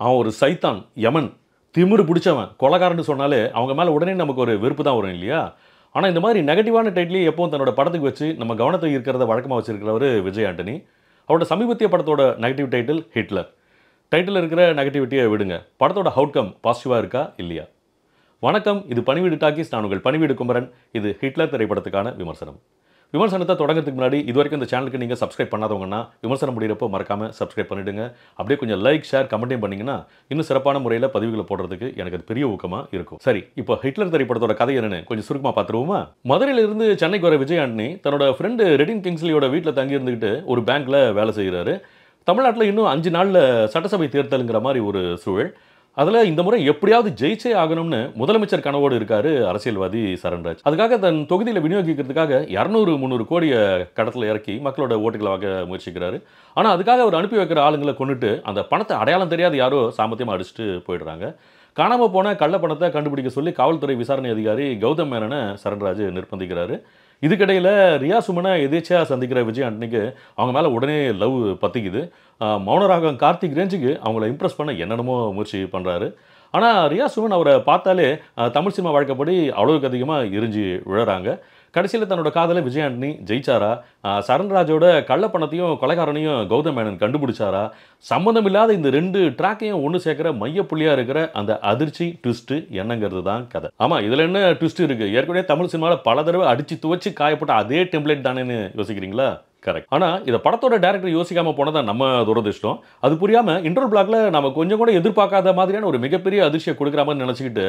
அவன் ஒரு சைத்தான், யமன், திமிரு பிடிச்சவன், கொலைகாரன்னு சொன்னாலே அவங்க மேலே உடனே நமக்கு ஒரு வெறுப்பு தான் வரும் இல்லையா? ஆனால் இந்த மாதிரி நெகட்டிவான டைட்டிலே எப்பவும் தன்னோட படத்துக்கு வச்சு நம்ம கவனத்தை ஈர்க்கிறத வழக்கமாக வச்சிருக்கிறவர் விஜய் ஆண்டனி. அவரோட சமீபத்திய படத்தோட நெகட்டிவ் டைட்டில் ஹிட்லர். டைட்டில் இருக்கிற நெகட்டிவிட்டியை விடுங்க, படத்தோட அவுட்கம் பாசிட்டிவாக இருக்கா இல்லையா? வணக்கம், இது பணிவீடு டாக்கீஸ். நான் உங்கள் பணிவீடு குமரன். இது ஹிட்லர் திரைப்படத்துக்கான விமர்சனம். விமர்சனத்தை தொடங்கிறதுக்கு முன்னாடி இது வரைக்கும் இந்த சேனலுக்கு நீங்கள் சப்ஸ்கிரைப் பண்ணாதவங்கன்னா விமர்சனம் முடிகிறப்போ மறக்காமல் சப்ஸ்கிரைப் பண்ணிவிடுங்க. அப்படியே கொஞ்சம் லைக், ஷேர், கமெண்ட்டையும் பண்ணிங்கன்னா இன்னும் சிறப்பான முறையில் பதிவுகளை போடுறதுக்கு எனக்கு அது பெரிய ஊக்கமாக இருக்கும். சரி, இப்போ ஹிட்லர் திரைப்படத்தோட கதை என்னன்னு கொஞ்சம் சுருக்கமாக பார்த்துருவோமா? மதுரையிலிருந்து சென்னைக்கு வர விஜய் ஆண்டனி தன்னோட ஃப்ரெண்டு ரெடின் கிங்ஸ்லியோட வீட்டில் தங்கி இருந்துக்கிட்டு ஒரு பேங்க்கில் வேலை செய்கிறாரு. தமிழ்நாட்டில் இன்னும் 5 நாளில் சட்டசபை தேர்தலுங்கிற மாதிரி ஒரு சூழல். அதில் இந்த முறை எப்படியாவது ஜெயிச்சே ஆகணும்னு முதலமைச்சர் கனவோடு இருக்காரு அரசியல்வாதி சரண்ராஜ். அதுக்காக தன் தொகுதியில் விநியோகிக்கிறதுக்காக 200-300 கோடியை கடத்தில் இறக்கி மக்களோட ஓட்டுகளை வாங்க முயற்சிக்கிறாரு. ஆனால் அதுக்காக அவர் அனுப்பி வைக்கிற ஆளுங்களை கொண்டுட்டு அந்த பணத்தை அடையாளம் தெரியாத யாரோ சாமர்த்தியமாக அடிச்சுட்டு போயிடுறாங்க. காணாமல் போன கள்ள பணத்தை கண்டுபிடிக்க சொல்லி காவல்துறை விசாரணை அதிகாரி கௌதம் மேனனை சரண்ராஜ் நிர்பந்திக்கிறாரு. இதுக்கிடையில் ரியா சுமனை எதேச்சியாக சந்திக்கிற விஜய் ஆண்டனிக்கு அவங்க மேலே உடனே லவ் பற்றிக்குது. மௌனராகம் கார்த்திக் ரேஞ்சுக்கு அவங்கள இம்ப்ரெஸ் பண்ண என்னென்னமோ முயற்சி பண்ணுறாரு. ஆனால் ரியா சுமன் அவரை பார்த்தாலே தமிழ் சினிமா வழக்கப்படி அவ்வளவுக்கு அதிகமாக எரிஞ்சு விழுறாங்க. கடைசியில் தன்னோட காதலை விஜய் ஆண்டனி ஜெயிச்சாரா? சரண்ராஜோட கள்ளப்பணத்தையும் கொலைகாரனையும் கௌதம் மேனன் கண்டுபிடிச்சாரா? சம்மந்தம் இல்லாத இந்த 2 ட்ராக்கையும் ஒன்று சேர்க்குற மையப்புள்ளியாக இருக்கிற அந்த அதிர்ச்சி ட்விஸ்ட்டு என்னங்கிறது தான் கதை. ஆமாம், இதில் என்ன ட்விஸ்ட் இருக்குது? ஏற்கனவே தமிழ் சினிமாவில் பல தடவை அடித்து துவச்சி காயப்பட்ட அதே டெம்ப்ளேட் தானேன்னு யோசிக்கிறீங்களா? கரெக்ட். ஆனால் இதை படத்தோட டேரக்டர் யோசிக்காமல் போனதான் நம்ம துரதிர்ஷ்டம். அது புரியாமல் இன்டர்வல் பிளாக்ல நம்ம கொஞ்சம் கூட எதிர்பார்க்காத மாதிரியான ஒரு மிகப்பெரிய அதிர்ச்சியை கொடுக்குற மாதிரி நினச்சிக்கிட்டு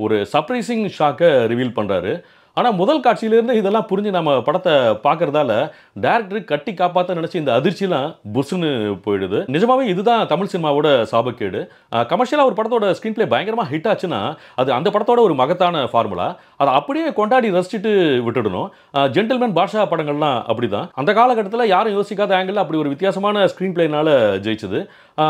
ஒரு சர்ப்ரைசிங் ஷாக்கை ரிவீல் பண்ணுறாரு. ஆனால் முதல் காட்சியிலேருந்து இதெல்லாம் புரிஞ்சு நம்ம படத்தை பார்க்குறதால டேரக்டர் கட்டி காப்பாற்ற நினச்சி இந்த அதிர்ச்சிலாம் புஷ்ஷுன்னு போயிடுது. நிஜமாவே இதுதான் தமிழ் சினிமாவோட சாபக்கேடு. கமர்ஷியலாக ஒரு படத்தோட ஸ்க்ரீன் பிளே பயங்கரமாக ஹிட் ஆச்சுன்னா அது அந்த படத்தோட ஒரு மகத்தான ஃபார்முலா. அதை அப்படியே கொண்டாடி ரசிச்சுட்டு விட்டுடணும். ஜென்டில்மேன், பாஷா படங்கள்லாம் அப்படி தான். அந்த காலகட்டத்தில் யாரும் யோசிக்காத ஆங்கிளில் அப்படி ஒரு வித்தியாசமான ஸ்க்ரீன் பிளேனால ஜெயிச்சது.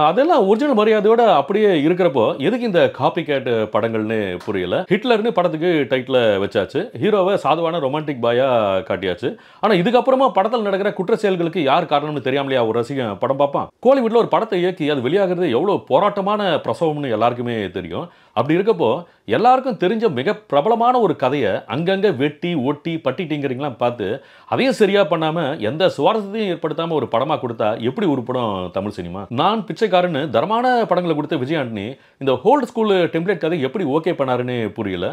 அதெல்லாம் ஒரிஜினல் மரியாதையோட அப்படியே இருக்கிறப்போ எதுக்கு இந்த காப்பி கேட் படங்கள்னு புரியல. ஹிட்லர்னு படத்துக்கு டைட்டில் வச்சாச்சு. ஹீரோவை சாதுவான ரொமான்டிக் பாயா காட்டியாச்சு. ஆனால் இதுக்கப்புறமா படத்தில் நடக்கிற குற்ற செயல்களுக்கு யார் காரணம்னு தெரியாமலையா ஒரு ரசிகன் படம் பார்ப்பான்? கோலிவுட்ல ஒரு படத்தை இயக்கி அது வெளியாகிறது எவ்வளோ போராட்டமான பிரசவம்னு எல்லாருக்குமே தெரியும். அப்படி இருக்கப்போ எல்லாருக்கும் தெரிஞ்ச மிக பிரபலமான ஒரு கதையை அங்கங்கே வெட்டி ஒட்டி பட்டிட்டிங்கிறீங்களாம் பார்த்து அதையும் சரியா பண்ணாமல் எந்த சுவாரஸ்யத்தையும் ஏற்படுத்தாமல் ஒரு படமாக கொடுத்தா எப்படி உருப்படும் தமிழ் சினிமா? நான் பிச்சைக்காரன்னு தரமான படங்களை கொடுத்த விஜய் ஆண்டனி இந்த ஹோல்ட் ஸ்கூல் டெம்ப்ளேட் கதை எப்படி ஓகே பண்ணாருன்னு புரியல.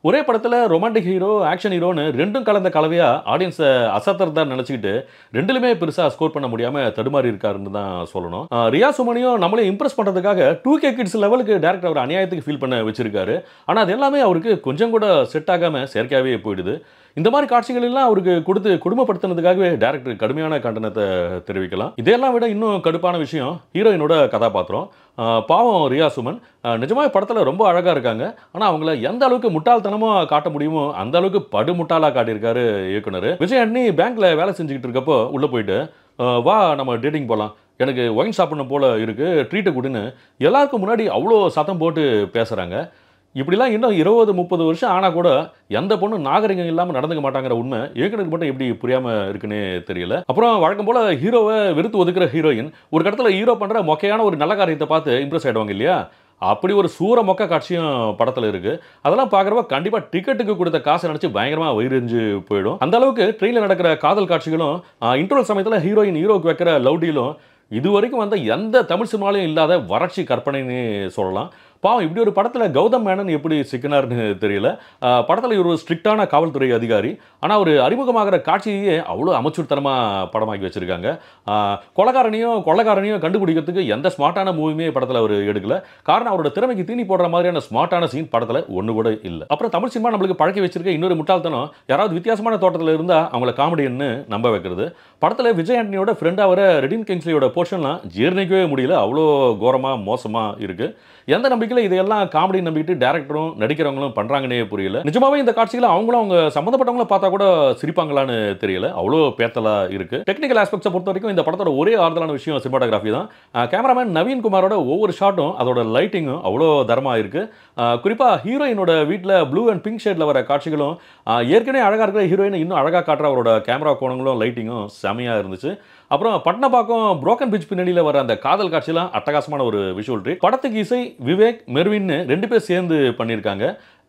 ஒரே படத்தில் ரொமான்டிக் ஹீரோ, ஆக்ஷன் ஹீரோன்னு 2ம் கலந்த கலவையாக ஆடியன்ஸை அசத்துறதா நினச்சிக்கிட்டு 2லுமே பெருசாக ஸ்கோர் பண்ண முடியாமல் தடுமாறி இருக்காருன்னு தான் சொல்லணும். ரியா சுமனியும் நம்மளே இம்ப்ரெஸ் பண்ணுறதுக்காக 2K கிட்ஸ் லெவலுக்கு டேரக்டர் அவர் அநியாயத்துக்கு ஃபீல் பண்ண வச்சிருக்காரு. ஆனால் அது எல்லாமே அவருக்கு கொஞ்சம் கூட செட் ஆகாமல் செயற்கையாகவே போயிடுது. இந்த மாதிரி காட்சிகள் எல்லாம் அவருக்கு கொடுத்து குடும்பப்படுத்தினதுக்காகவே டேரக்டர் கடுமையான கண்டனத்தை தெரிவிக்கலாம். இதெல்லாம் விட இன்னும் கடுப்பான விஷயம் ஹீரோயினோட கதாபாத்திரம். பாவம் ரியா சுமன் நிஜமாக படத்தில் ரொம்ப அழகாக இருக்காங்க. ஆனால் அவங்கள எந்த அளவுக்கு முட்டாள்தனமாக காட்ட முடியுமோ அந்த அளவுக்கு படுமுட்டாளாக காட்டியிருக்காரு இயக்குனர். விஜய் ஆண்டனி பேங்க்கில் வேலை செஞ்சுக்கிட்டு இருக்கப்போ உள்ளே போயிட்டு வா நம்ம டேட்டிங் போகலாம், எனக்கு ஒயின் சாப்பிடணும் போல் இருக்குது, ட்ரீட்டை கொடுன்னு எல்லாருக்கும் முன்னாடி அவ்வளோ சத்தம் போட்டு பேசுகிறாங்க. இப்படிலாம் இன்னும் 20-30 வருஷம் ஆனால் கூட எந்த பொண்ணு நாகரிகம் இல்லாமல் நடந்துக்க மாட்டாங்கிற உண்மை இயக்குனருக்கு மட்டும் எப்படி புரியாமல் இருக்குன்னே தெரியல. அப்புறம் வழக்கம் போல் ஹீரோவை வெறுத்து ஒதுக்குற ஹீரோயின் ஒரு கடத்தில் ஹீரோ பண்ணுற மொக்கையான ஒரு நல்ல காரியத்தை பார்த்து இம்ப்ரெஸ் ஆகிடுவாங்க இல்லையா? அப்படி ஒரு சூற மொக்க காட்சியும் படத்தில் இருக்குது. அதெல்லாம் பார்க்குறப்ப கண்டிப்பாக டிக்கெட்டுக்கு கொடுத்த காசை நினச்சி பயங்கரமாக வயிறெறிஞ்சு போயிடும். அந்த அளவுக்கு ட்ரெயினில் நடக்கிற காதல் காட்சிகளும் இன்டர்வல் சமயத்தில் ஹீரோக்கு வைக்கிற லவ் டீலும் இது வரைக்கும் வந்த எந்த தமிழ் சினிமாலையும் இல்லாத வறட்சி கற்பனைன்னு சொல்லலாம். பாவம், இப்படி ஒரு படத்தில் கௌதம் மேனன் எப்படி சிக்கினார்னு தெரியல. படத்தில் இவர் ஒரு ஸ்ட்ரிக்டான காவல்துறை அதிகாரி. ஆனால் ஒரு அறிமுகமாகிற காட்சியே அவ்வளோ அமைச்சூர்த்தனமாக படமாக்கி வச்சுருக்காங்க. கொள்ளக்காரனையும் கண்டுபிடிக்கிறதுக்கு எந்த ஸ்மார்ட்டான மூவியுமே படத்தில் அவர் எடுக்கல. காரணம் அவரோட திறமைக்கு தீனி போடுற மாதிரியான ஸ்மார்ட்டான சீன் படத்தில் ஒன்று கூட இல்லை. அப்புறம் தமிழ் சினிமா நம்மளுக்கு பழக்கி வச்சிருக்க இன்னொரு முட்டாள்தனம், யாராவது வித்தியாசமான தோட்டத்தில் இருந்தால் அவங்கள காமெடின்னு நம்ப வைக்கிறது. படத்தில் விஜய் ஆண்டனியோட ஃப்ரெண்டாக வர ரெடின் கிங்ஸ்லியோட போர்ஷன்லாம் ஜீர்ணிக்கவே முடியல. அவ்வளோ கோரமாக மோசமாக இருக்குது. எந்த நம்பிக்கையில் இதையெல்லாம் காமெடி நம்பிக்கிட்டு டேரக்டரும் நடிக்கிறவங்களும் பண்ணுறாங்கன்னே புரியல. நிஜமாவே இந்த காட்சிகளை அவங்க சம்மந்தப்பட்டவங்கள பார்த்தா கூட சிரிப்பாங்களான்னு தெரியல. அவ்வளோ பேத்தலாக இருக்குது. டெக்னிக்கல் ஆஸ்பெக்ட்ஸை பொறுத்த வரைக்கும் இந்த படத்தோட ஒரே ஆறுதலான விஷயம் சினிமாட்டோகிராஃபி தான். கேமராமேன் நவீன் குமாரோட ஒவ்வொரு ஷாட்டும் அதோட லைட்டிங்கும் அவ்வளோ தரமாக இருக்குது. குறிப்பாக ஹீரோயினோட வீட்டில் ப்ளூ அண்ட் பிங்க் ஷேடில் வர காட்சிகளும் ஏற்கனவே அழகாக இருக்கிற ஹீரோயினை இன்னும் அழகாக காட்டுற அவரோட கேமரா கோணங்களும் லைட்டிங்கும் செமையாக இருந்துச்சு. அப்புறம் பட்னப்பாக்கம் புரோக்கன் பிரிட்ஜ் பின்னணியில் வர அந்த காதல் காட்சியெல்லாம் அட்டகாசமான ஒரு விஷுவல் ட்ரீட். படத்துக்கு இசை விவேக் மெர்வின்னு 2 பேர் சேர்ந்து பண்ணியிருக்காங்க.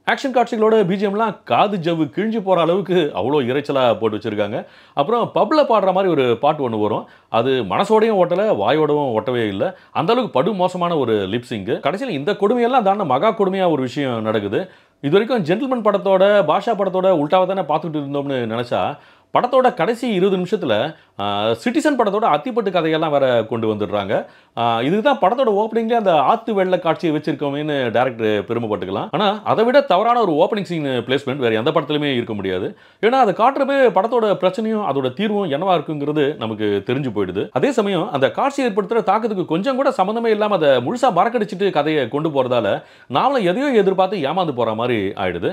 ஆக்ஷன் காட்சிகளோட பிஜிஎம்லாம் காது ஜவ்வு கிழிஞ்சு போகிற அளவுக்கு அவ்வளோ இறைச்சலாக போட்டு வச்சுருக்காங்க. அப்புறம் பப்பில் பாடுற மாதிரி ஒரு பாட்டு ஒன்று வரும். அது மனசோடையும் ஓட்டலை, வாயோடவும் ஒட்டவே இல்லை. அந்தளவுக்கு படு மோசமான ஒரு லிப்ஸிங்கு. கடைசியில் இந்த கொடுமையெல்லாம் தாண்ட மகா கொடுமையாக ஒரு விஷயம் நடக்குது. இது வரைக்கும் ஜென்டில்மேன் படத்தோட, பாஷா படத்தோட உல்டாவை தானே பார்த்துக்கிட்டு இருந்தோம்னு நினச்சா, படத்தோட கடைசி 20 நிமிஷத்தில் சிட்டிசன் படத்தோட அத்திப்பட்டு கதையெல்லாம் வேற கொண்டு வந்துடுறாங்க. இதுதான் படத்தோட ஓப்பனிங்லேயே அந்த ஆத்து வெள்ள காட்சியை வச்சிருக்கோமேனு டேரக்டர் பெருமைப்பட்டுக்கலாம். ஆனால் அதை விட தவறான ஒரு ஓப்பனிங் சீன் பிளேஸ்மெண்ட் வேறு எந்த படத்துலையுமே இருக்க முடியாது. ஏன்னா அதை காட்டுறப்பே படத்தோட பிரச்சனையும் அதோட தீர்வும் என்னவா இருக்குங்கிறது நமக்கு தெரிஞ்சு போயிடுது. அதே சமயம் அந்த காட்சி ஏற்படுத்துகிற தாக்கத்துக்கு கொஞ்சம் கூட சம்மந்தமே இல்லாமல் அதை முழுசாக மறக்கடிச்சிட்டு கதையை கொண்டு போகிறதால நாமளும் எதையோ எதிர்பார்த்து ஏமாந்து போகிற மாதிரி ஆயிடுது.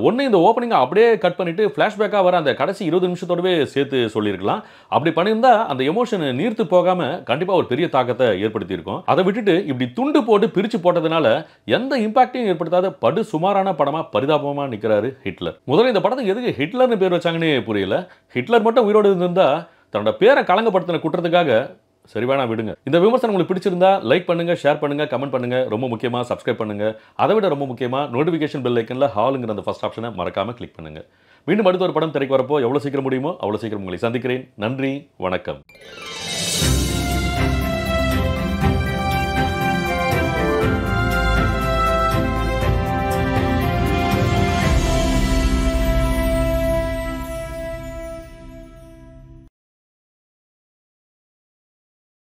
ஒன்று இந்த ஓப்பனிங்கை அப்படியே கட் பண்ணிட்டு ஃப்ளாஷ்பேக்காக வர அந்த கடைசி 20 நிமிஷத்தோடவே சேர்த்து சொல்லியிருக்கலாம். அப்படி பண்ணியிருந்தா அந்த எமோஷன் நீர்த்து போகாம கண்டிப்பா ஒரு பெரிய தாக்கத்தை ஏற்படுத்தி இருக்கும். அதை விட்டுட்டு இப்படி துண்டு போட்டு பிரிச்சு போட்டதுனால எந்த இம்பாக்டையும் ஏற்படுத்தாத படு சுமாரான படமா பரிதாபமா நிக்கிறாரு ஹிட்லர். முதல்ல இந்த படத்துக்கு எதுக்கு ஹிட்லர்னு பேர் வச்சாங்கன்னே புரியல. ஹிட்லர் மட்டும் உயிரோடு இருந்திருந்தா தன்னோட பேரை களங்கப்படுத்தின குற்றத்துக்காக சரி வேணா விடுங்க. இந்த விமர்சனம் உங்களுக்கு பிடிச்சிருந்தா லைக் பண்ணுங்க, ஷேர் பண்ணுங்க, கமெண்ட் பண்ணுங்க. ரொம்ப முக்கியமா சப்ஸ்கிரைப் பண்ணுங்க. அதை விட ரொம்ப முக்கியமா நோட்டிஃபிகேஷன் பெல் ஐக்கன்ல ஹாலுங்கிற அந்த ஃபர்ஸ்ட் ஆப்ஷனை மறக்காம கிளிக் பண்ணுங்க. மீண்டும் அடுத்த ஒரு படம் திரைக்கு வரப்போ எவ்வளவு சீக்கிரம் முடியுமோ அவ்வளவு சீக்கிரம் உங்களை சந்திக்கிறேன். நன்றி, வணக்கம்.